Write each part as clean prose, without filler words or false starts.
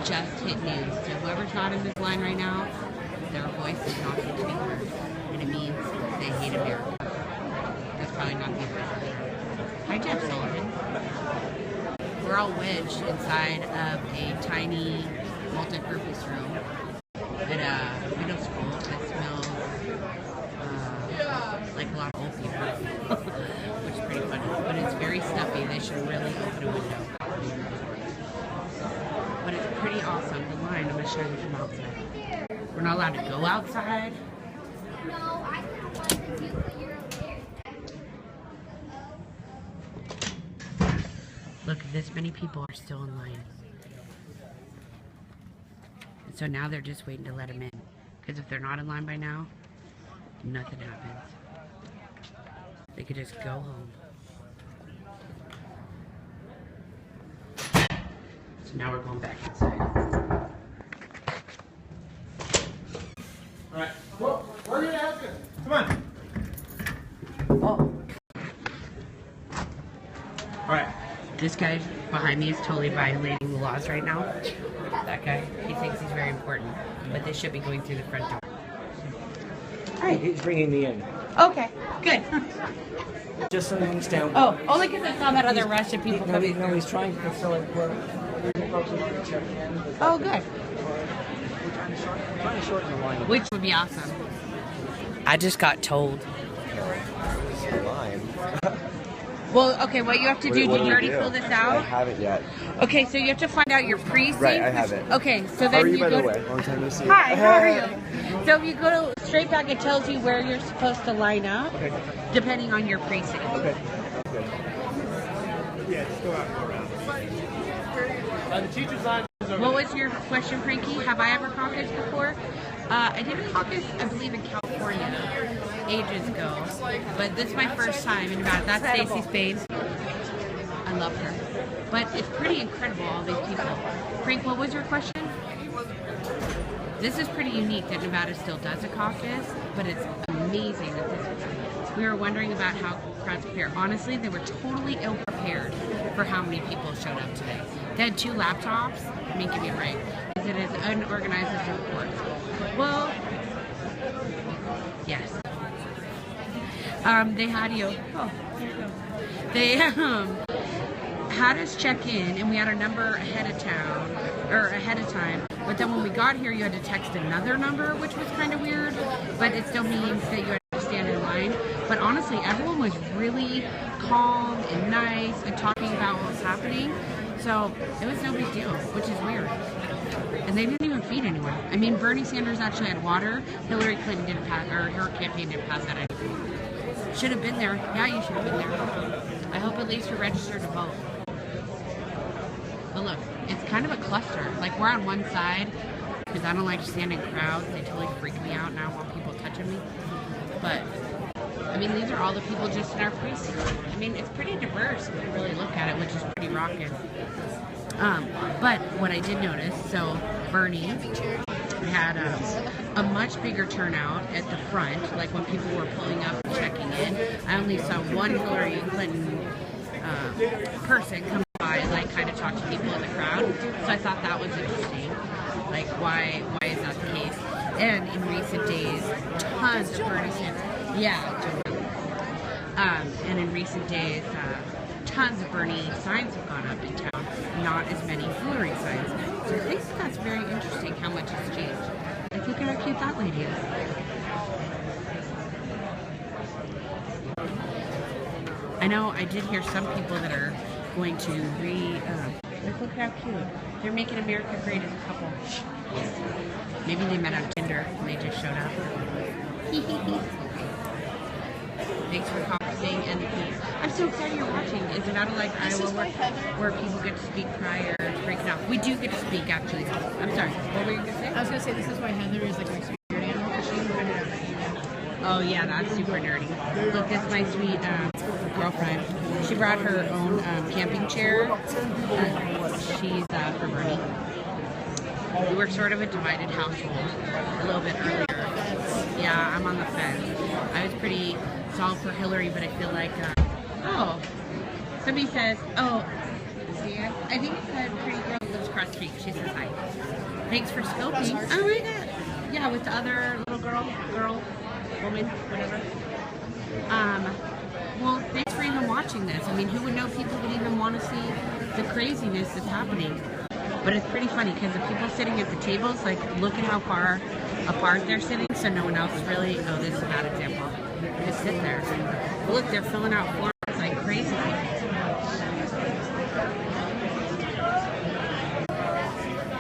just hit news. So whoever's not in this line right now, their voice is not going to be heard. And it means they hate America. That's probably not the appropriate term. Hi, Jeff Sullivan. We're all wedged inside of a tiny multi-purpose room at a middle school that smells like a lot of old people, which is pretty funny. But it's very stuffy. They should really open a window. But it's pretty awesome. The line, I'm going to show you from outside. We're not allowed to go outside. Look, this many people are still in line. And so now they're just waiting to let them in. Because if they're not in line by now, nothing happens. They could just go home. So now we're going back inside. Alright. Where are you asking? Come on. Oh. Alright. This guy behind me is totally violating the laws right now. That guy, he thinks he's very important. But they should be going through the front door. Hey, he's bringing me in. Okay, good. Just so he stand. Oh, only because I saw that other rush of people coming. No, he's trying to facilitate. Oh, good. We're trying to shorten the line. Which would be awesome. I just got told. Line. Well, okay, what you have to do, did you already fill this I out? haven't yet. Okay, so you have to find out your precinct. Right, I have it. Okay, so then How are you, by go the way? Long time no see. Hi, how are you? So if you go to straight back, it tells you where you're supposed to line up, Okay. depending on your precinct. Okay. Good. Yeah, just go out and go around. The teacher's line is over What there. was your question, Frankie? Have I ever caucused before? I did a caucus, I believe, in California ages ago, but this is my first time in Nevada. That's Stacey Spain. I love her. But it's pretty incredible, all these people. Frank, what was your question? This is pretty unique that Nevada still does a caucus, but it's amazing that this is. We were wondering about how crowds prepare. Honestly, they were totally ill-prepared for how many people showed up today. They had 2 laptops. I mean, give me a break. Is it as unorganized as it reports? Well, yes. They had you. Oh, there you go. They had us check in, and we had a number ahead of time. But then when we got here, you had to text another number, which was kind of weird. But it still means that you had to stand in line. But honestly, everyone was really calm and nice and talking about what was happening. So it was no big deal, which is weird. And they didn't even feed anyone. I mean, Bernie Sanders actually had water. Hillary Clinton didn't pass, or her campaign didn't pass that anything. Should have been there. Yeah, you should have been there. I hope at least you're registered to vote. But look, it's kind of a cluster. Like, we're on one side, because I don't like to stand in crowds. They totally freak me out, and I don't want people touching me. But, I mean, these are all the people just in our precinct. I mean, it's pretty diverse if you really look at it, which is pretty rocking. But what I did notice, so Bernie had a much bigger turnout at the front, like when people were pulling up and checking in. I only saw one Hillary Clinton person come by and like kind of talk to people in the crowd. So I thought that was interesting. Like, why is that the case? And in recent days, tons of Bernie Sanders. Yeah. And in recent days, tons of Bernie signs have gone up in town, not as many Hillary signs. So I think that's very interesting how much has changed. Like, look at how cute that lady is. I know I did hear some people that are going to look how cute. They're making America great as a couple. Maybe they met on Tinder and they just showed up. Thanks for commenting and the keys. I'm so excited you're watching. Is it out of like Iowa where people get to speak prior to breaking off? We do get to speak actually. I'm sorry. What were you going to say? I was going to say this is why Heather is like my spirit animal because she invented it on email. Oh yeah, that's super nerdy. Look, this is my sweet girlfriend. She brought her own camping chair. She's for Bernie. We were sort of a divided household a little bit earlier. Yeah, I'm on the fence. I was pretty solid for Hillary, but I feel like, somebody says, oh, see, I think it said pretty girl lives across the street. She says hi. Thanks for scoping. Oh my god. Yeah, with the other little woman, whatever. Well, thanks for even watching this. I mean, who would know people would even want to see the craziness that's happening? But it's pretty funny because the people sitting at the tables, like, look at how far apart they're sitting, so no one else really. Oh, this is a bad example. Just sit there. But look, they're filling out forms like crazy.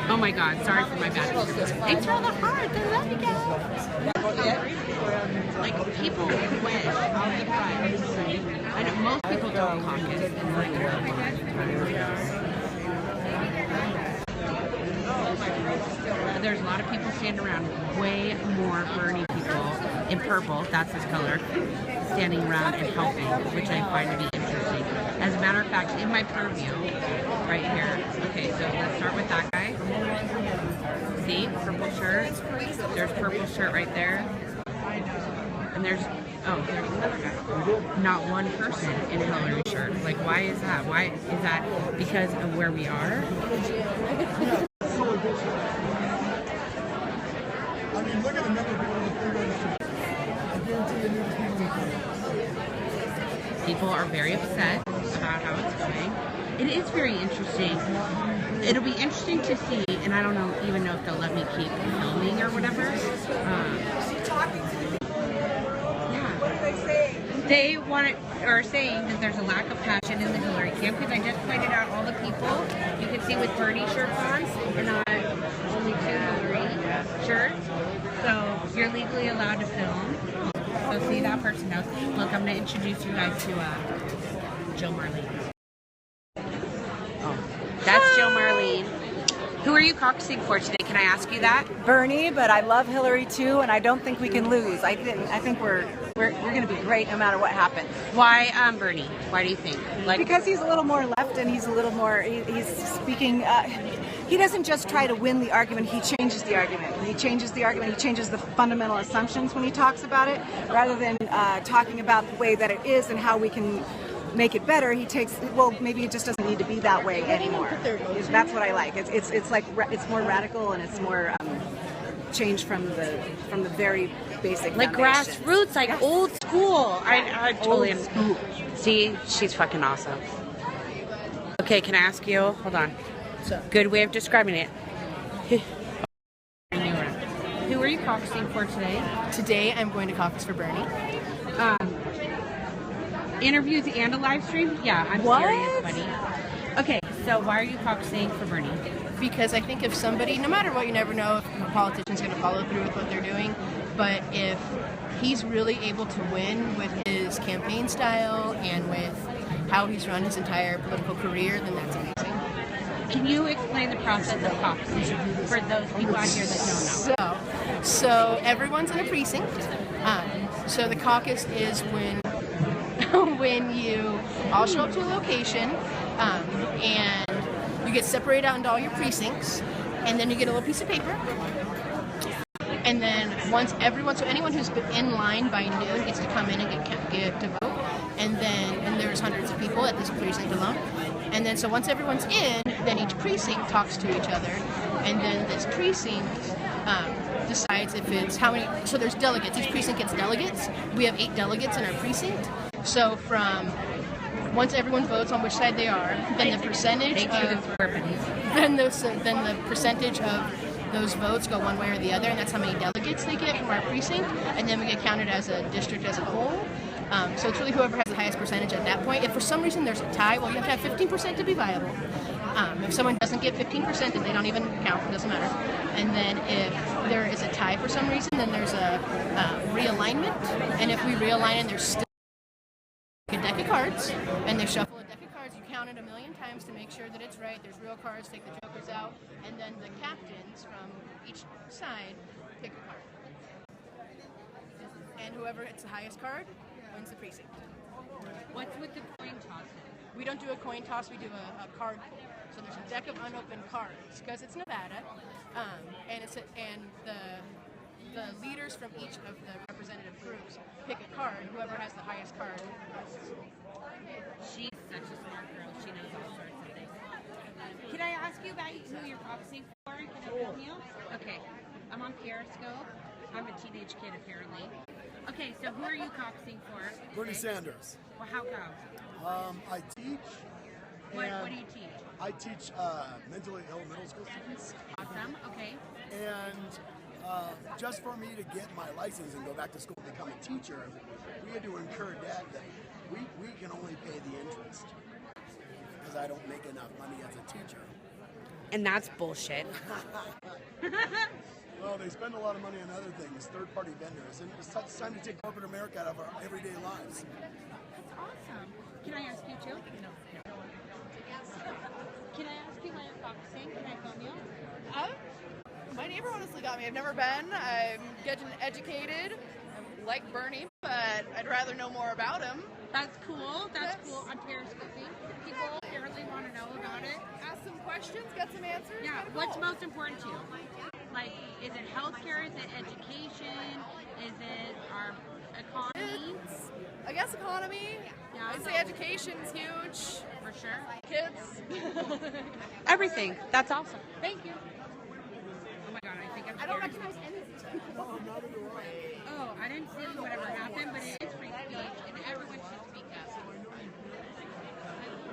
Oh my god, sorry for my bad. Thanks for all the hearts. I love you guys. Like, people wish, I'll be right. I know most people don't caucus. It's like, there's a lot of people standing around, way more Bernie people in purple, that's his color, standing around and helping, which I find to be interesting. As a matter of fact, in my purview, right here, okay, so let's start with that guy. See, purple shirt, there's purple shirt right there, and there's another guy. Not one person in a Hillary shirt. Like, why is that? Why is that? Because of where we are? I mean, look at the number of people with food on the street. I guarantee you there's people. People are very upset about how it's going. It is very interesting. It'll be interesting to see, and I don't even know if they'll let me keep filming or whatever. They are saying that there's a lack of passion in the Hillary camp, because I just pointed out all the people you can see with Bernie shirts on, and not only two Hillary shirts. So you're legally allowed to film. So see, that person knows. Look, I'm going to introduce you guys to Joe Marlene. Oh, that's Joe Marlene. Who are you caucusing for today? Can I ask you that? Bernie, but I love Hillary too, and I don't think we can lose. I think we're going to be great no matter what happens. Why Bernie? Why do you think? Like, because he's a little more left, and he's a little more. He's speaking. He doesn't just try to win the argument. He changes the argument. He changes the argument. He changes the fundamental assumptions when he talks about it, rather than talking about the way that it is and how we can make it better. He takes, well, maybe it just doesn't need to be that way anymore. That's what I like. It's like it's more radical, and it's more change from the very basic, like grassroots, like yes. Old school. I totally am. See, she's fucking awesome. Okay, can I ask you? Hold on. Good way of describing it. Who are you caucusing for today? Today, I'm going to caucus for Bernie. Interviews and a live stream? Yeah, I'm serious, buddy. Okay, so why are you caucusing for Bernie? Because I think if somebody, no matter what, you never know if a politician's going to follow through with what they're doing, but if he's really able to win with his campaign style and with how he's run his entire political career, then that's amazing. Can you explain the process of caucusing for those people out here that don't know? So everyone's in a precinct. So the caucus is when you all show up to a location, and you get separated out into all your precincts, and then you get a little piece of paper. And then so anyone who's been in line by noon gets to come in and get to vote. And there's hundreds of people at this precinct alone. And then so once everyone's in, then each precinct talks to each other, and then this precinct decides if it's how many. So there's delegates. Each precinct gets delegates. We have 8 delegates in our precinct. So once everyone votes on which side they are, then the percentage of those votes go one way or the other, and that's how many delegates they get from our precinct, and then we get counted as a district as a whole. So it's really whoever has the highest percentage at that point. If for some reason there's a tie, well, you have to have 15% to be viable. If someone doesn't get 15%, then they don't even count. It doesn't matter. And then if there is a tie for some reason, then there's a realignment. And if we realign and there's still a deck of cards, and they shuffle a deck of cards, you count it 1,000,000 times to make sure that it's right. There's real cards, take the jokers out, and then the captains from each side pick a card. And whoever hits the highest card wins the precinct. What's with the coin toss? We don't do a coin toss, we do a card pull. So there's a deck of unopened cards, because it's Nevada, and the leaders from each of the representative groups pick a card. Whoever has the highest card wins. She's such a smart girl. She knows all sorts of things. Can I ask you about identify who you're caucusing for? Can I film you? Okay. I'm on Periscope. I'm a teenage kid, apparently. Okay, so who are you caucusing for? Bernie Sanders. Well, how come? I teach. What do you teach? I teach mentally ill middle school students. Awesome. Okay. And just for me to get my license and go back to school and become a teacher, we had to incur debt that we can only pay the interest because I don't make enough money as a teacher. And that's bullshit. Well, they spend a lot of money on other things, third-party vendors, and it's time to take corporate America out of our everyday lives. That's awesome. Can I ask you too? No. Can I ask you why you're caucusing? Can I film you? My neighbor honestly got me. I've never been. I'm getting educated. I like Bernie, but I'd rather know more about him. That's cool. That's cool. I'm periscoping. People apparently want to know about it. Ask some questions, get some answers. Yeah. Kinda What's cool. most important to you? Like, is it healthcare? Is it education? Is it our economy? I guess economy. Yeah. I'd say education's huge. For sure. Kids. Everything. That's awesome. Thank you. Oh my god, I think I'm I don't scared. recognize anything. Oh, neither do I. Oh, I didn't see whatever happened, but it is free speech, and everyone should speak up.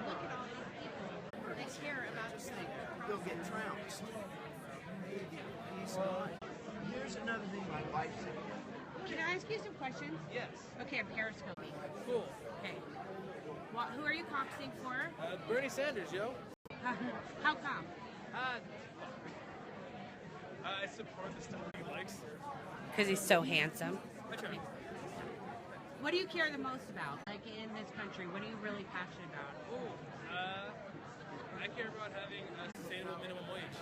Look at all these people. They care about just think they'll get trounced. Here's another thing my wife said. Can I ask you some questions? Yes. Okay, I'm periscoping. Cool. Okay. Well, who are you caucusing for? Bernie Sanders, yo. How come? I support the stuff he likes. Because he's so handsome. I try. What do you care the most about, like in this country? What are you really passionate about? I care about having a sustainable minimum wage.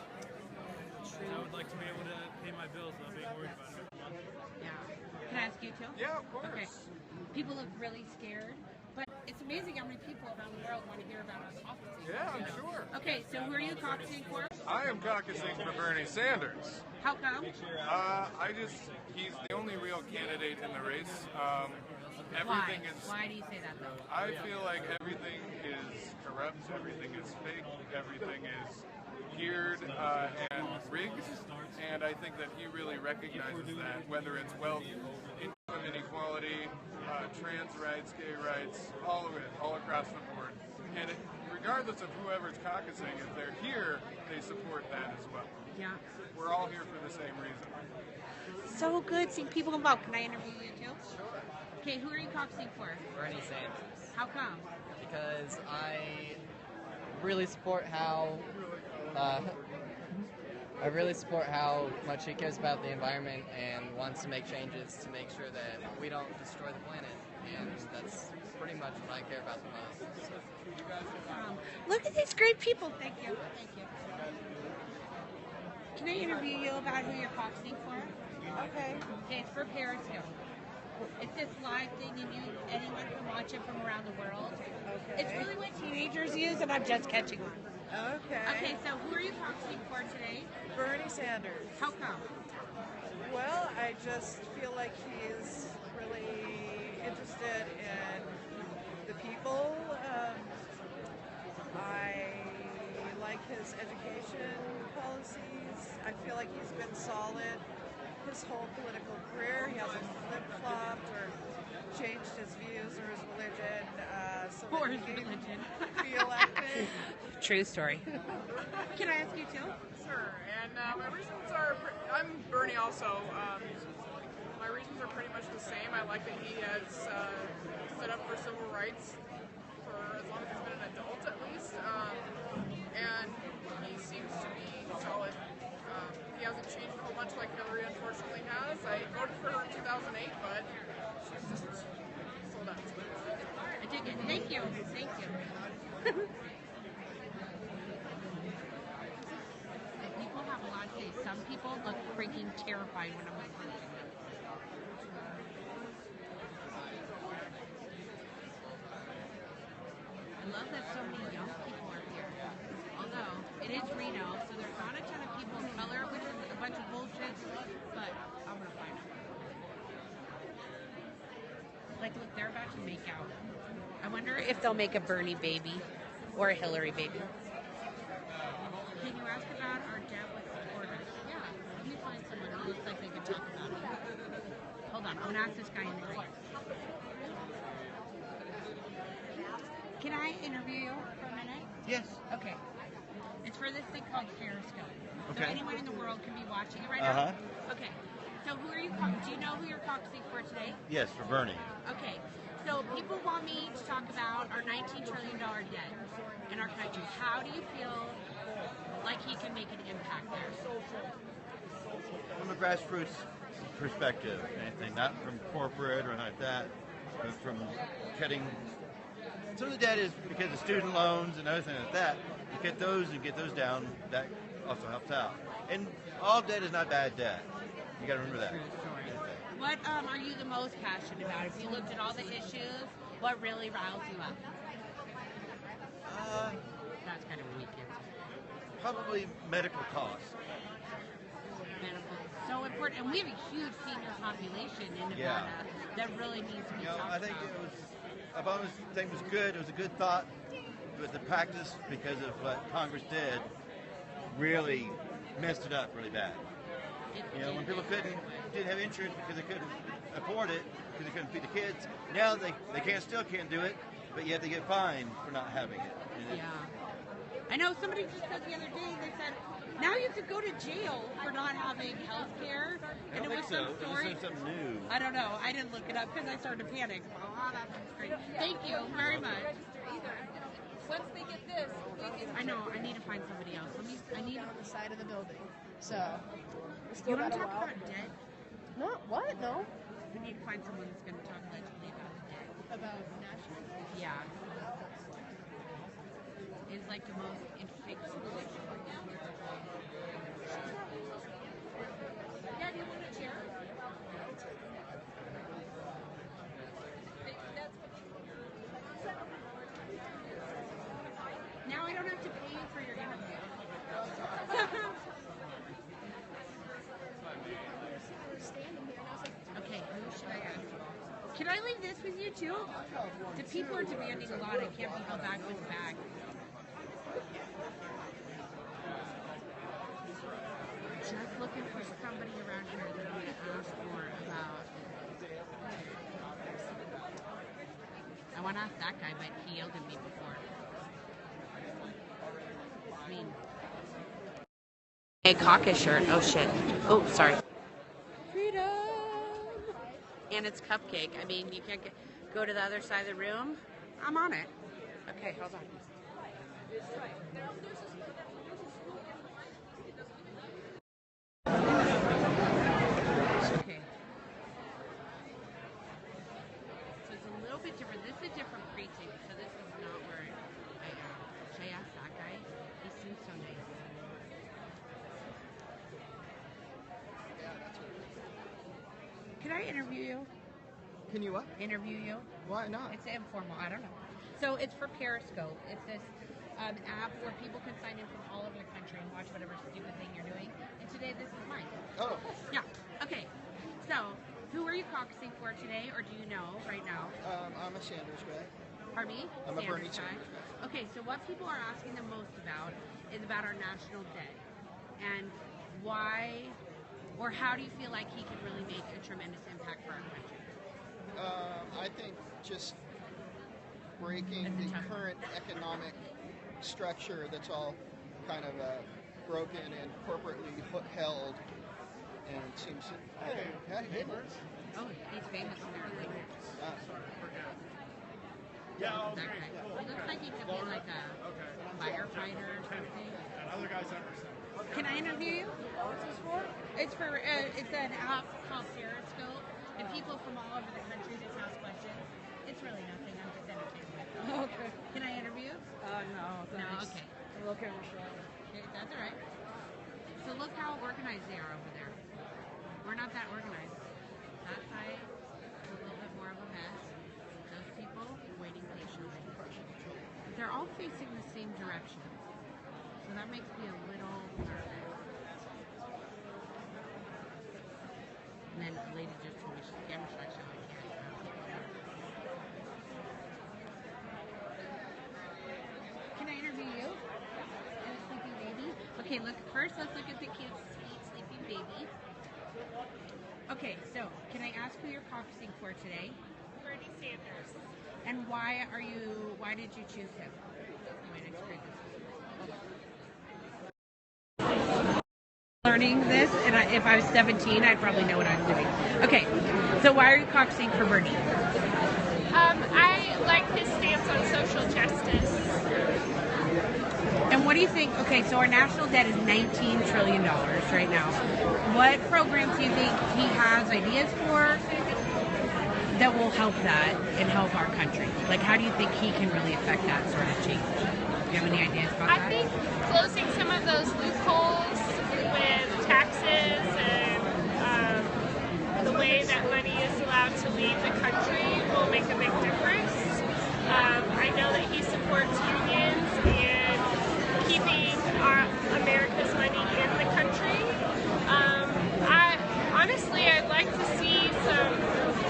I would like to be able to pay my bills without being worried about it every month. Yeah. Can I ask you too? Yeah, of course. Okay. People look really scared, but it's amazing how many people around the world want to hear about us caucusing. Yeah, I'm sure. Okay, so who are you caucusing for? I am caucusing for Bernie Sanders. How come? He's the only real candidate in the race. Why? Everything is. Why do you say that though? I feel like everything is corrupt, everything is fake, everything is geared and rigged, and I think that he really recognizes that, whether it's wealth, income inequality, trans rights, gay rights, all of it, all across the board. And regardless of whoever's caucusing, if they're here, they support that as well. Yeah. We're all here for the same reason. So good seeing people come out. Can I interview you too? Okay, who are you caucusing for? Bernie Sanders. How come? Because I really support how much he cares about the environment and wants to make changes to make sure that we don't destroy the planet. And that's pretty much what I care about the most. Look at these great people. Thank you. Thank you. Can I interview you about who you're caucusing for? Okay. Okay, it's for Periscope. It's this live thing, and anyone can watch it from around the world. Okay. It's really what teenagers use, and I'm just catching on. Okay. Okay, so who are you caucusing for today? Bernie Sanders. How come? Well, I just feel like he's really interested in the people. I like his education policies. I feel like he's been solid his whole political career. He hasn't flip-flopped or changed his views or his religion. Or his religion. Be elected. True story. Can I ask you too? Sure, and my reasons are, I'm Bernie also. My reasons are pretty much the same. I like that he has stood up for civil rights for as long as he's been an adult at least, and he seems to be solid. He hasn't changed a whole bunch like Hillary unfortunately has. I voted for her in 2008, but she's just sold out. I dig it. Thank you. Thank you. People have a lot to say. Some people look freaking terrified when I'm approaching them. I love that so many young people are here. Although, it is Reno, so there's not a ton of people of color, which is a bunch of bullshit, but I'm going to find them. Like, look, they're about to make out. I wonder if they'll make a Bernie baby or a Hillary baby. Can you ask debt with supporters. Yeah, let me find someone who looks like they could talk about it. Hold on, I'm gonna ask this guy in the right. Can I interview you for a minute? Yes. Okay. It's for this thing called Periscope. So Okay. anyone in the world can be watching it right now. Uh-huh. Okay. So who are you? Do you know who you're caucusing for today? Yes, for Bernie. Okay. So people want me to talk about our $19 trillion debt in our country. How do you feel like he can make an impact there? From a grassroots perspective, anything, not from corporate or anything like that, but from cutting. Some of the debt is because of student loans and other things like that. You get those and get those down, that also helps out. And all debt is not bad debt. You got to remember that. True story. What are you the most passionate about? If you looked at all the issues, what really riles you up? That's kind of a weak answer. Probably medical costs. Medical, so important, and we have a huge senior population in Nevada that really needs to be talked I think about. it was Obama's thing was good. It was a good thought, but the practice, because of what Congress did, really messed it up really bad. When people didn't have insurance because they couldn't afford it, because they couldn't feed the kids, now they still can't do it, but yet they get fined for not having it. Yeah. I know somebody just said the other day, they said, now you could go to jail for not having health care. And it was some story. It was something new. I don't know. I didn't look it up because I started to panic. Oh, that sounds great. Thank you very much. Once they get this, I know. I need to find somebody else. I need on the side of the building. So, You want to talk about debt? No, what? No. We need to find someone that's going to talk allegedly about debt. About national? Yeah. It's like the most interesting situation right now. Yeah, do you want a chair? Now I don't have to pay you for your interview. Okay, who should I ask? Can I leave this with you too? The people are demanding a lot. I can't be held back with a bag. Just looking for somebody around here that I'm going to ask more about. I want to ask that guy, but he yelled at me before. I mean, a caucus shirt. Oh shit. Oh, sorry. Freedom. And it's cupcake. I mean, you can't go to the other side of the room. I'm on it. Okay, hold on. Okay. So it's a little bit different. This is a different precinct, so this is not where I am. Should I ask that guy? He seems so nice. Can I interview you? Can you what? Interview you? Why not? It's informal. I don't know. So it's for Periscope. It's this app where people can sign in from all over the country and watch whatever stupid thing you're doing. And today, this is mine. Oh. Yeah. Okay. So, who are you caucusing for today, or do you know right now? I'm a Sanders guy. Pardon me? I'm a Bernie guy. Sanders guy. Okay, so what people are asking the most about is about our national debt. And why, or how do you feel like he could really make a tremendous impact for our country? I think just breaking the current economic structure that's all kind of broken and corporately held, and it seems Oh, he's famous apparently. Yeah, That guy. He looks like he could be like a firefighter or something. Other guys understand. Can I interview you? What's this for? It's for it's an app called Periscope, and people from all over the country just ask questions. It's really nothing. I'm just entertaining myself. Okay. Can I interview? No. No. Okay. A little camera shy. Okay, that's all right. So look how organized they are over there. We're not that organized. That side is a little bit more of a mess. Those people waiting patiently. But they're all facing the same direction. So that makes me a little nervous. And then the lady just told me she's camera shy, so I can't. Can I interview you? And a sleeping baby? Okay. Okay, look, first let's look at the cute, sweet, sleeping baby. Okay, so can I ask who you're caucusing for today? Bernie Sanders. And why did you choose him? Wait, I screwed this. Learning this, and if I was 17, I'd probably know what I was doing. Okay, so why are you caucusing for Bernie? I like his stance on social justice. And what do you think? Okay, so our national debt is $19 trillion right now. What programs do you think he has ideas for that will help that and help our country? Like, how do you think he can really affect that sort of change? Do you have any ideas about that? I think closing some of those loopholes with taxes and the way that money is allowed to leave the country will make a big difference. I know that he supports unions and keeping America's money in the country. I'd like to see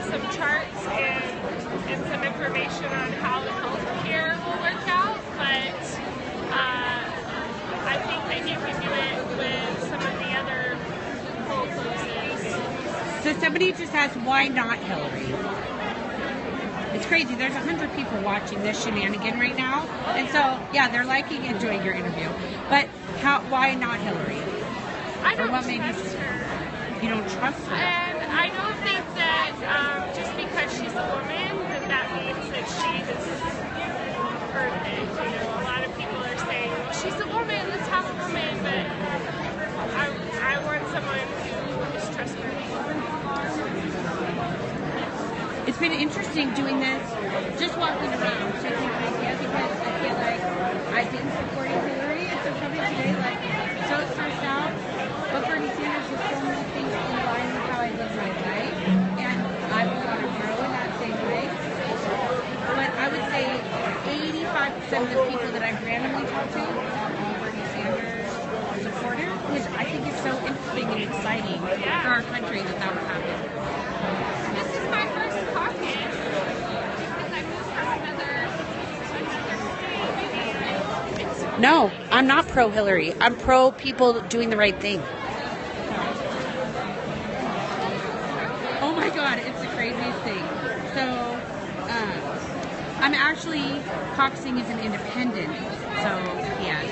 some charts and some information on how the health care will work out, but I think that you can do it with some of the other loophole closes. So somebody just asked, why not Hillary? It's crazy. There's 100 people watching this shenanigan right now. And so, yeah, they're liking and enjoying your interview. But why not Hillary? I don't trust her. You don't trust her? And I don't think that just because she's a woman, that means that she is perfect. You know, a lot of people are saying, well, she's a woman, let's have a woman. But I want someone who is trustworthy. It's been interesting doing this, just walking around, taking ideas, because I feel like I've been supporting Hillary, and so coming today, like, so stressed out. But Bernie Sanders has so many things in line with how I live my life, and I want to grow in that same way. But I would say 85% of the people that I've randomly talked to are all Bernie Sanders supporters, which I think is so interesting and exciting for our country that would happen. This is my first caucus because I moved from another state. No, I'm not pro-Hillary. I'm pro-people doing the right thing. Oh my God, it's the craziest thing. So, I'm actually caucusing as an independent. So, yes.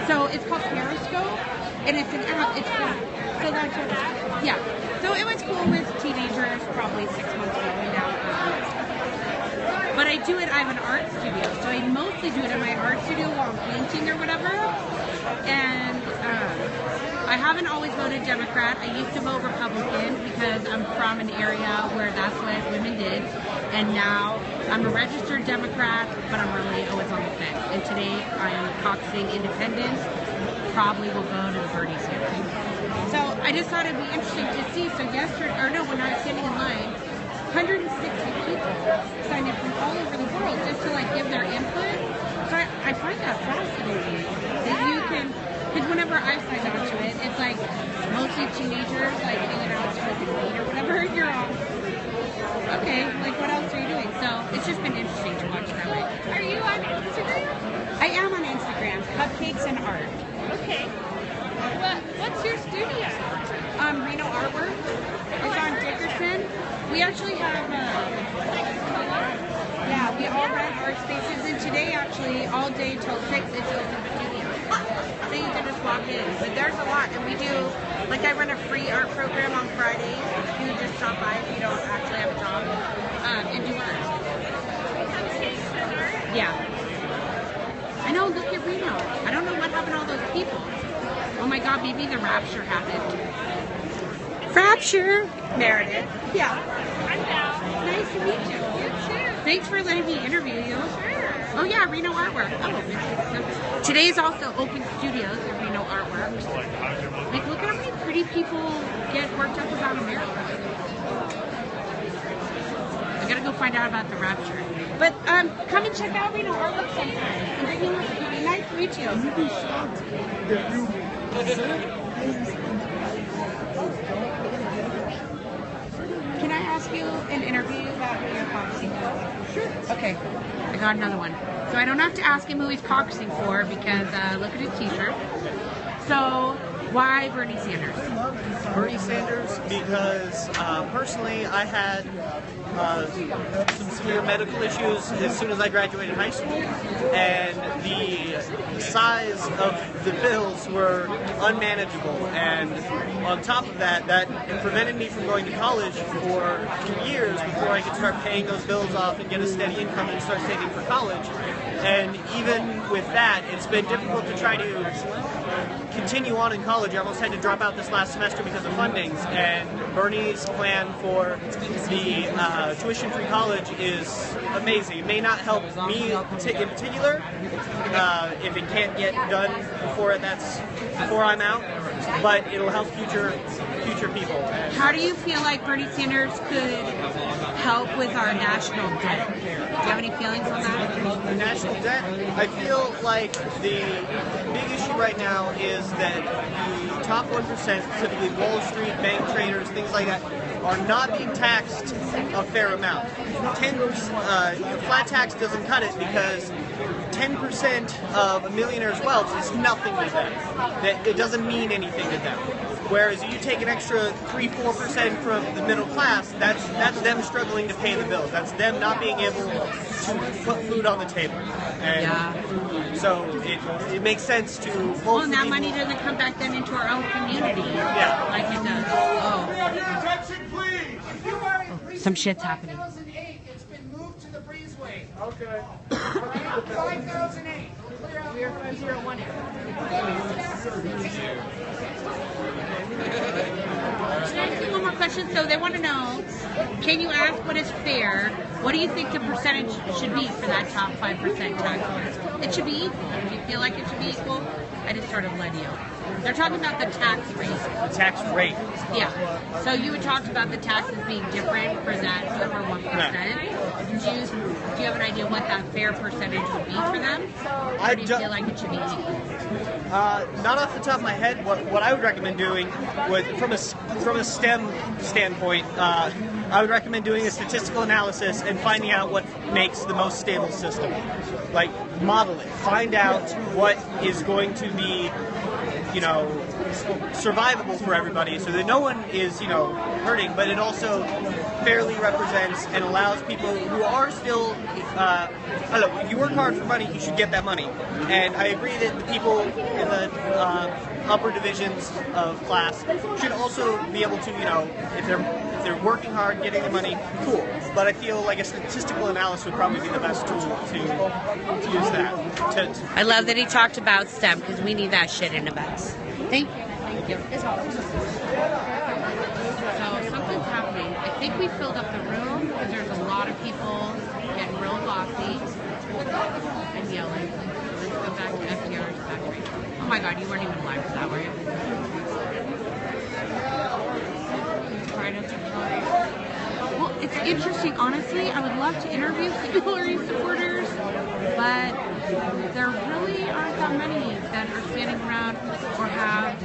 So, it's called Periscope, and it's an app. It's cool. So that's what, yeah. So it was cool with teenagers probably 6 months ago now. But I do it, I have an art studio. So I mostly do it in my art studio while I'm painting or whatever. And I haven't always voted Democrat. I used to vote Republican because I'm from an area where that's what women did. And now I'm a registered Democrat, but I'm really always on the fence. And today I am caucusing independent. Probably will go to the Bernie Sanders. So I just thought it'd be interesting to see. So when I was standing in line, 160 people signed in from all over the world just to like give their input. So I find that fascinating. That you can, because whenever I've signed on to it, it's like mostly teenagers like hanging out smoking weed or whatever. You're all okay. Like what else are you doing? So it's just been interesting to watch that way. Are you on Instagram? I am on Instagram. Cupcakes and art. Okay. What's your studio? Reno Artwork. It's on Dickerson. We actually have, we all rent art spaces, and today actually, all day till 6, it's open studio. So you can just walk in. But there's a lot, and we do, like I run a free art program on Fridays. You just stop by if you don't actually have a job, and do art. Yeah. I know, look at Reno. I don't know what happened to all those people. Oh my God, maybe the rapture happened. Rapture? Meredith. Yeah. I'm down. Nice to meet you. You too. Thanks for letting me interview you. Sure. Oh yeah, Reno Artwork. Oh, today is also open studios at Reno Artwork. Like, look at how many pretty people get worked up about America. I gotta go find out about the rapture. But come and check out Reno Artwork sometime. And bring you nice to meet you. You'd be shocked if you Can I ask you an interview about who you're caucusing for? Sure. Okay, I got another one. So I don't have to ask him who he's caucusing for because look at his t-shirt. So, why Bernie Sanders? Bernie Sanders because personally I had some severe medical issues as soon as I graduated high school, and the size of the bills were unmanageable, and on top of that, that prevented me from going to college for 2 years before I could start paying those bills off and get a steady income and start saving for college. And even with that, it's been difficult to try to continue on in college. I almost had to drop out this last semester because of fundings, and Bernie's plan for the tuition-free college is amazing. It may not help me in particular if it can't get done before I'm out, but it'll help future people. How do you feel like Bernie Sanders could help with our national debt? Do you have any feelings on that? The national debt? I feel like the big issue right now is that the top 1%, specifically Wall Street, bank traders, things like that, are not being taxed a fair amount. Flat tax doesn't cut it because 10% of a millionaire's wealth is nothing to them. It doesn't mean anything to them. Whereas you take an extra 3-4% from the middle class, that's them struggling to pay the bills. That's them not being able to put food on the table. And so it makes sense to both. Well, and that money doesn't come back then into our own community. Yeah. Like it does. Oh. Some shit's happening. 2008, it's been moved to the breezeway. Okay. 5008. We're 501. Can I ask you one more question? So they want to know, can you ask what is fair? What do you think the percentage should be for that top 5% tax? It should be equal. Do you feel like it should be equal? I just sort of led you. They're talking about the tax rate. The tax rate. Yeah. So you had talked about the taxes being different for that upper 1%. Do you have an idea what that fair percentage would be for them? Or do you feel like it should be equal? Not off the top of my head. What I would recommend doing would, from a STEM standpoint, I would recommend doing a statistical analysis and finding out what makes the most stable system. Like, model it. Find out what is going to be, survivable for everybody, so that no one is, hurting, but it also fairly represents and allows people who are still, if you work hard for money, you should get that money. And I agree that the people in the upper divisions of class should also be able to, if they're working hard, getting the money, cool. But I feel like a statistical analysis would probably be the best tool to use that. I love that he talked about STEM, because we need that shit in events. Thank you. Thank you. So something's happening. I think we filled up the room because there's a lot of people getting real bossy and yelling. Let's go back to FDR's factory. Oh my god, you weren't even live for that, were you? Well, it's interesting. Honestly, I would love to interview Hillary supporters, but there really aren't that many that are standing around or have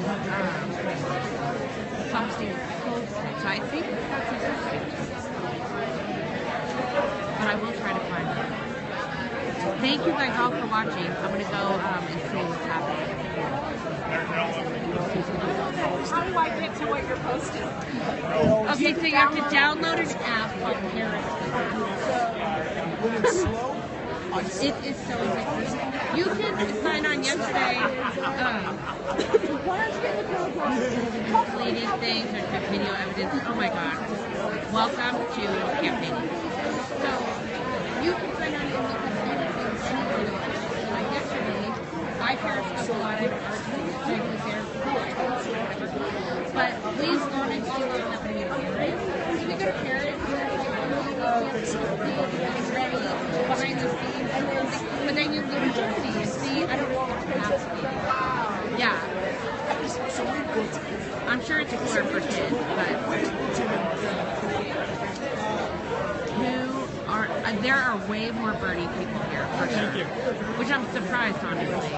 something close. So I think that's interesting. But I will try to find them. Thank you guys all for watching. I'm going to go and see what's happening. How do I get to what you're posting? Okay, so you have to download an app on Periscope. It is so addictive. You can sign on yesterday. Completing things, there's good video evidence. Oh my god. Welcome to campaigning. So you can sign on and look at things anywhere. Like yesterday, I Periscope a lot of articles, there. But please learn and see what's happening in Paris. If we go to Paris, behind the scenes, but then you go to Jersey and see, I don't know what's happening. Yeah. I'm sure it's cooler for kids, but there are way more Bernie people here, for sure. Which I'm surprised, honestly.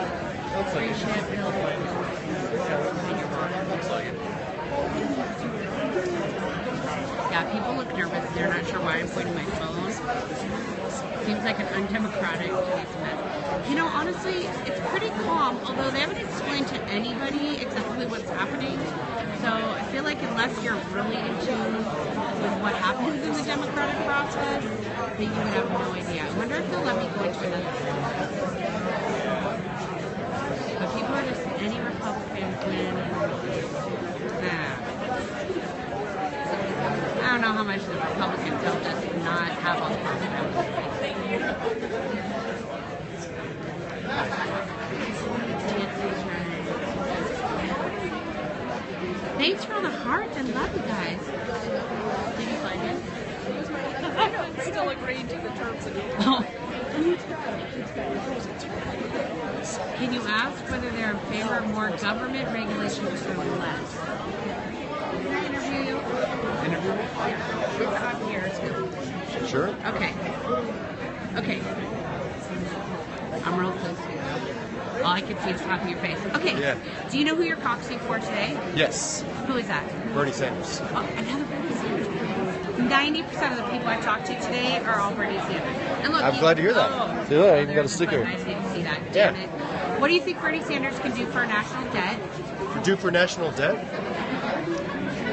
Yeah, people look nervous. They're not sure why I'm pointing my phone. Seems like an undemocratic policeman. You know, honestly, it's pretty calm, although they haven't explained to anybody exactly what's happening. So I feel like unless you're really in tune with what happens in the democratic process, that you would have no idea. I wonder if they'll let me go into another. But people are just any Republicans win. I don't know how much the Republicans helped us not have all the programs. Thanks for all the hearts. I love you guys. Did you find it? I'm still agreeing to the terms and Can you ask whether they're in favor of more government regulations or less? Can I interview you? Interview me? Yeah. I'm here too. Sure. Okay. Okay. I'm real close to you. All I can see is half of your face. Okay. Yeah. Do you know who you're caucusing for today? Yes. Who is that? Bernie Sanders. Oh, another Bernie Sanders. 90% of the people I talked to today are all Bernie Sanders. And look, I'm glad to hear that. See that? I even got a there's sticker. button. I just didn't see that. Damn it. What do you think Bernie Sanders can do for national debt? Do for national debt?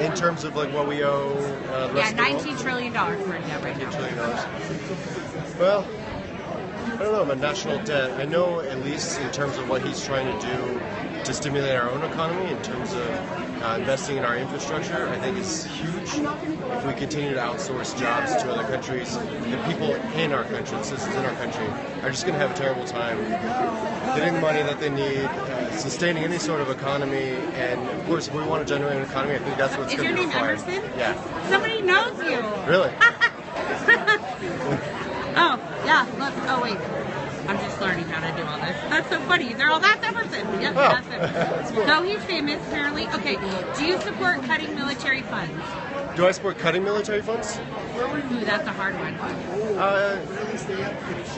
In terms of like what we owe the rest Yeah, of the world? $19 trillion we're in debt right now. $19 trillion. Well, I don't know about national debt. I know at least in terms of what he's trying to do to stimulate our own economy in terms of investing in our infrastructure, I think is huge. If we continue to outsource jobs to other countries, the people in our country, the citizens in our country, are just going to have a terrible time getting the money that they need, sustaining any sort of economy, and of course, if we want to generate an economy, I think that's what's going to be required. Is your name Emerson? Yeah. Somebody knows you. Really? Oh, yeah, look. Oh, wait. I'm just learning how to do all this. That's so funny. They're all, that's Emerson. Yep, that's him. That's cool. So he's famous, apparently. Okay, do you support cutting military funds? Do I support cutting military funds? Ooh, that's a hard one.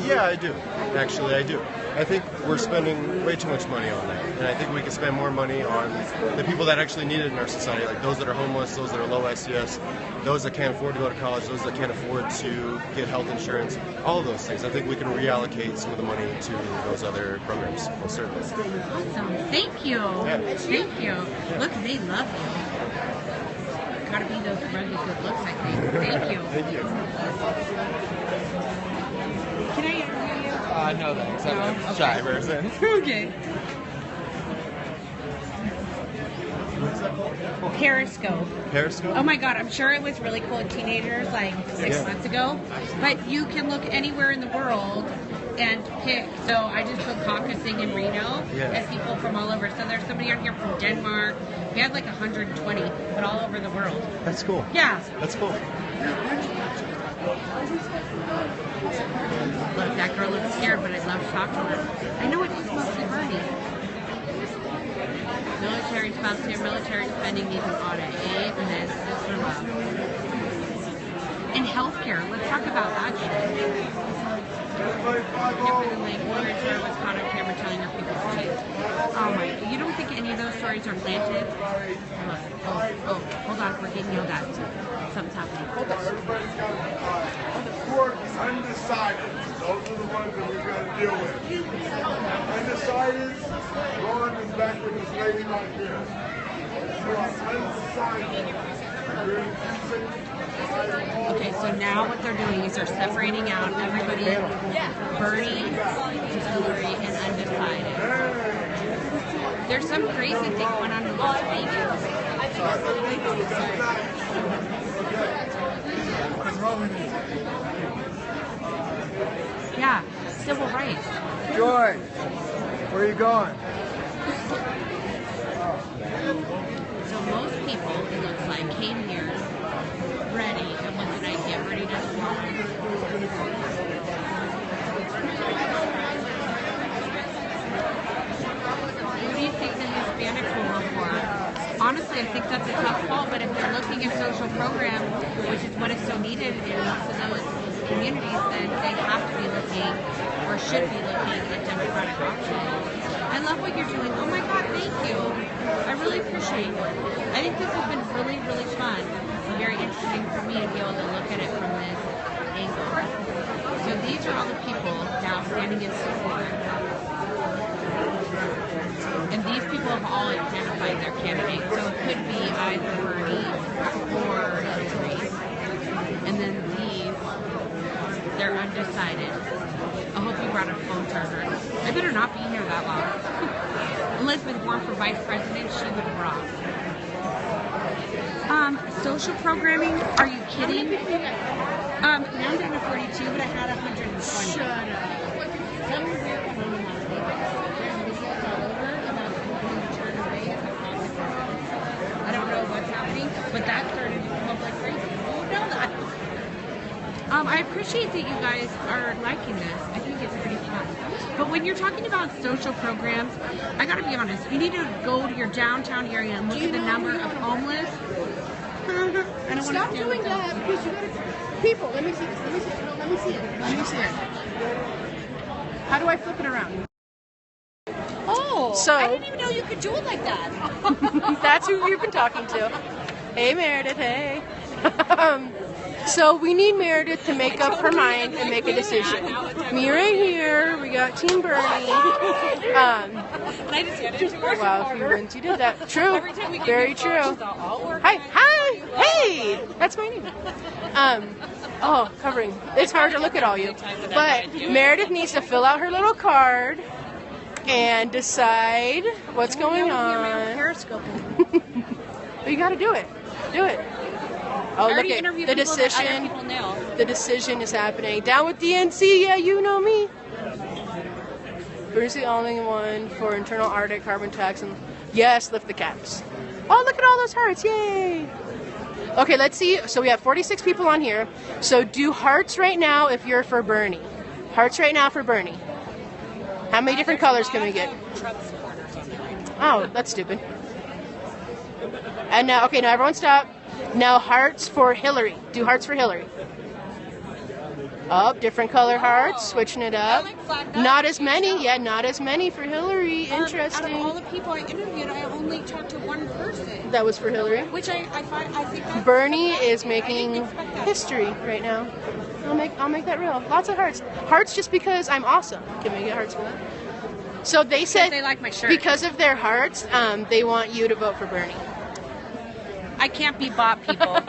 Yeah, I do. Actually, I do. I think we're spending way too much money on that. And I think we could spend more money on the people that actually need it in our society, like those that are homeless, those that are low SES, those that can't afford to go to college, those that can't afford to get health insurance, all of those things. I think we can reallocate some of the money to those other programs, most certainly. Awesome. Thank you. Yeah. Thank you. Look, they love you. Gotta be those rugged good looks, I think. Thank you. Thank you. Can I interview you? No thanks. I'm a Okay. shy person. Okay. Periscope. Periscope? Oh my god, I'm sure it was really cool with teenagers like 6 months ago. But you can look anywhere in the world and pick. So I just put caucusing in Reno and people from all over. So there's somebody on here from Denmark. We had like 120, but all over the world. That's cool. Yeah. That's cool. Look, that girl looks scared, but I'd love to talk to her. I know it is mostly Bernie. Military spouse here, military spending needs an audit. Aid and this for love. In healthcare, let's talk about that shit. Warrior service, conduct camera telling your people to change. Oh my, you don't think any of those stories are planted? Look, oh, hold on, we're getting yelled at. Something's happening. Hold on. Undecided. Those are the ones that we've got to deal with. Undecided, Ron is back with this lady right here. You are undecided. Okay, so now what they're doing is they're separating out everybody, Bernie, Hillary, and undecided. There's some crazy thing going on in Las Vegas. Yeah, civil rights. Joy, where are you going? So most people, it looks like, came here ready, and what did I get? Ready to walk. Who do you think the Hispanics will vote for? Honestly, I think that's a tough call, but if they're looking at social programs, which is what is so needed in most of those communities, then they have to be looking, or should be looking, at Democratic options. I love what you're doing. Oh my God, thank you. I really appreciate it. I think this has been really, really fun and very interesting for me to be able to look at it from this angle. So these are all the people now standing in support. And these people have all identified their candidate. So it could be either Bernie or Hillary. And then these, they're undecided. I hope you brought a phone charger. I better not be here that long. Elizabeth Warren for vice president, she would rock. Social programming? Are you kidding? Now I'm down to 42, but I had 120. Shut up. I don't know what's happening, but that started public race. You know that. I appreciate that you guys are liking this. I think it's pretty fun. But when you're talking about social programs, I gotta be honest, you need to go to your downtown area and look at the number of homeless. I don't Stop doing that because you gotta. People, let me see this. Let me see it. No, let me see it. Let me see it. How do I flip it around? Oh, So I didn't even know you could do it like that. That's who you've been talking to. Hey, Meredith. Hey. So we need Meredith to make up her mind and make a decision. Me right here. We got Team Bernie. Wow, if you wouldn't, you did that. True. Very true. Hi. Hey. That's my name. Oh, covering. It's hard to look at all you. But Meredith needs to fill out her little card and decide what's going on. But you got to do it. Do it. Oh, look at the decision. The decision is happening. Down with DNC. Yeah, you know me. Where's the only one for internal audit, carbon tax, and yes, lift the caps. Oh, look at all those hearts. Yay. Okay, let's see. So we have 46 people on here. So do hearts right now if you're for Bernie. Hearts right now for Bernie. How many different colors can we get? Oh, that's stupid. And now, okay, now everyone stop. Now hearts for Hillary. Do hearts for Hillary. Up, different color hearts, switching it up. Not as many, yeah, not as many for Hillary. Interesting. Out of all the people I interviewed, I only talked to one person. That was for Hillary. Which I think that's Bernie is making history right now. I'll make that real. Lots of hearts. Hearts just because I'm awesome. Can we get hearts for that? So they said they like my shirt. Because of their hearts, they want you to vote for Bernie. I can't be bought, people.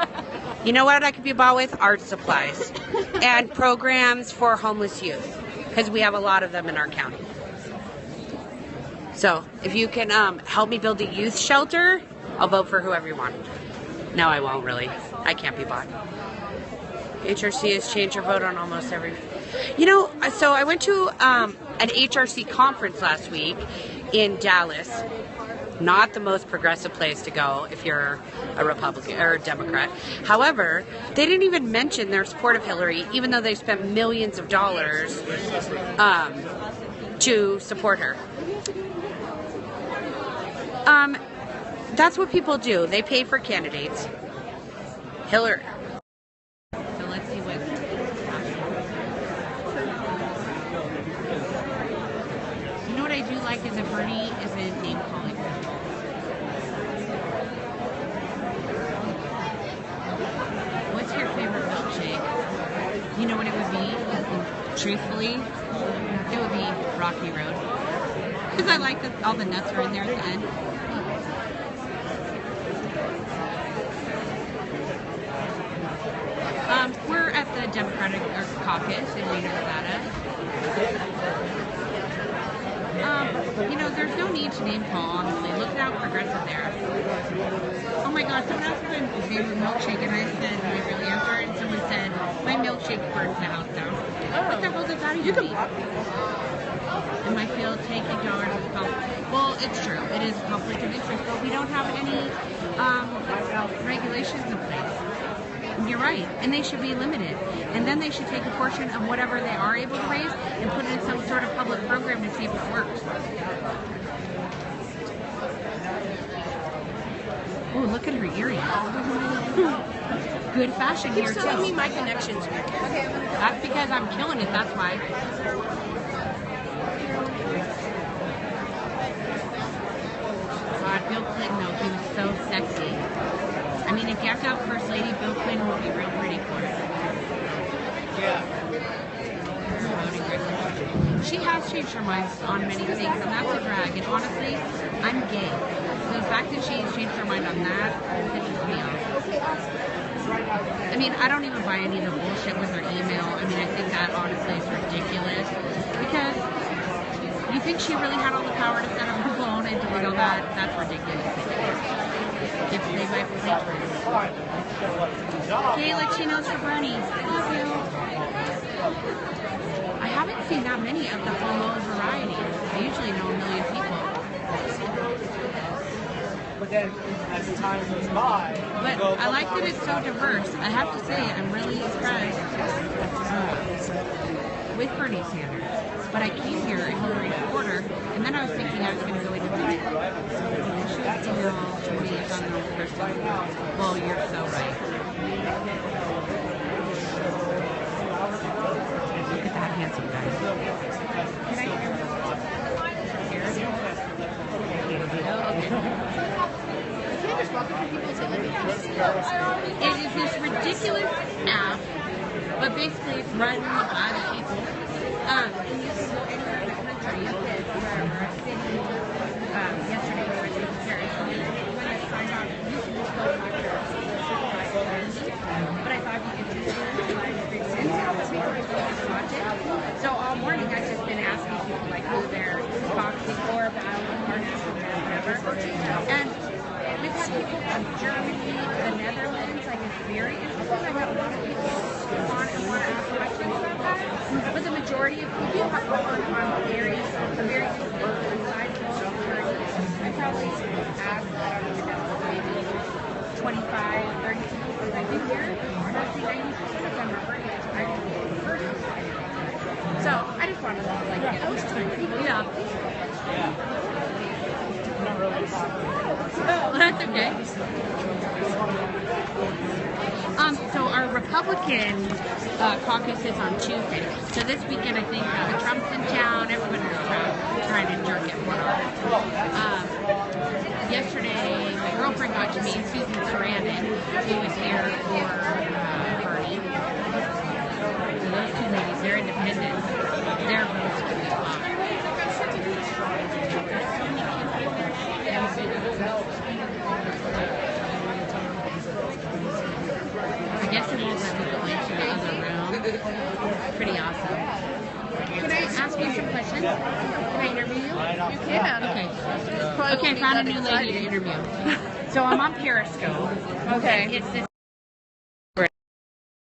You know what I could be bought with? Art supplies and programs for homeless youth, because we have a lot of them in our county. So if you can help me build a youth shelter, I'll vote for whoever you want. No, I won't really. I can't be bought. HRC has changed their vote on almost every... You know, so I went to an HRC conference last week in Dallas. Not the most progressive place to go if you're a Republican or a Democrat. However, they didn't even mention their support of Hillary, even though they spent millions of dollars to support her. That's what people do. They pay for candidates. Hillary. So let's see what... You know what I do like is that Bernie isn't name calling. What's your favorite milkshake? You know what it would be? Truthfully, it would be Rocky Road. Because I like that all the nuts are in there at the end. We're at the Democratic Caucus in Reno, Nevada. You know, there's no need to name call, honestly. Look at how progressive they are. Oh my god, someone asked me my favorite milkshake, and I said my real answer, and someone said, my milkshake burns the house down. What the hell does that even mean? And I feel taking dollars is conflict. Well, it's true. It is a conflict of interest, but we don't have any regulations in place. You're right, and they should be limited. And then they should take a portion of whatever they are able to raise and put it in some sort of public program to see if it works. Oh, look at her earrings. Good fashion here, too. Telling me my connections. Okay, that's because I'm killing it, that's why. God, Bill Clinton, though, he was so sexy. I mean, if you have to have First Lady, Bill Clinton will be real pretty for it. Yeah. her voting record. She has changed her mind on many things, and that's a drag. And honestly, I'm gay. So the fact that she's changed her mind on that pisses me off. I mean, I don't even buy any of the bullshit with her email. I mean, I think that honestly is ridiculous. Because you think she really had all the power to set up her phone and delete all that? That's ridiculous. Give me my patrons. Gay Latinos for Bernie. Love you. I haven't seen that many of the homo variety. I usually know a million people. But then, as time goes by, but I like that it's so diverse. I have to say, I'm really impressed with Bernie Sanders. But I came here a Hillary supporter, and then I was thinking I was going to go independent. That's email to me is on the person. Well, you're so right. Look at that handsome guy. Can I hear? It is this ridiculous app, but basically it's run by the people. And you can go anywhere in the country. You could, wherever, a city, yesterday we were in Paris. When I signed on, you can just go to my Paris. But I thought you could do it so all morning I've just been asking people like who they're boxing or about or national or whatever. And we've had people from Germany, the Netherlands, like it's very interesting. I got a lot of people on and want to ask questions about that. But the majority of people have gone on very sizable journeys. I probably asked, I don't even know, maybe 25, 30 people since I've been here. Mostly 90% of them are Bernie. So I just wanted to like get yeah. Well, that's okay. So our Republican caucus is on Tuesday. So this weekend, I think the Trump's in town. Everybody's trying to jerk it one off. Yesterday, my girlfriend got to meet Susan Sarandon, who was here for Bernie. So those two ladies, they're independent. They're both I guess it won't let me go into the other room. Pretty awesome. Can I ask you some questions? Can I interview you? You can. Okay. Okay, I found a new lady to interview. So I'm on Periscope. Okay. It's this.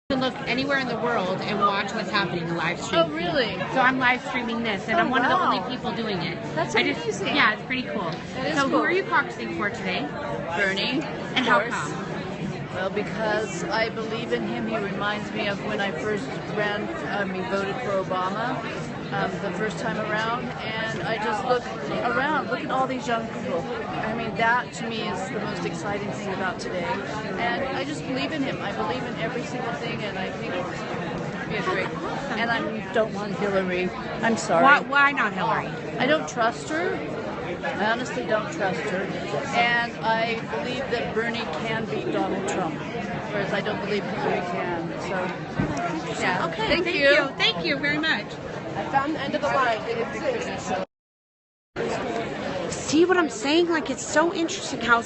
You can look anywhere in the world and watch what's happening in live stream. Oh, really? So I'm live streaming this, and I'm one of the only people doing it. That's amazing. Yeah, it's pretty cool. So who are you caucusing for today? Bernie. And how come? Well, because I believe in him. He reminds me of when I first voted for Obama the first time around, and I just look around, look at all these young people. I mean, that to me is the most exciting thing about today, and I just believe in him. I believe in every single thing, and I think it's great. And I don't want Hillary. I'm sorry. Why not Hillary? I don't trust her. I honestly don't trust her, and I believe that Bernie can beat Donald Trump, whereas I don't believe Hillary can. So, yeah. Okay, thank you. Thank you very much. I found the end of the line. See what I'm saying? Like, it's so interesting how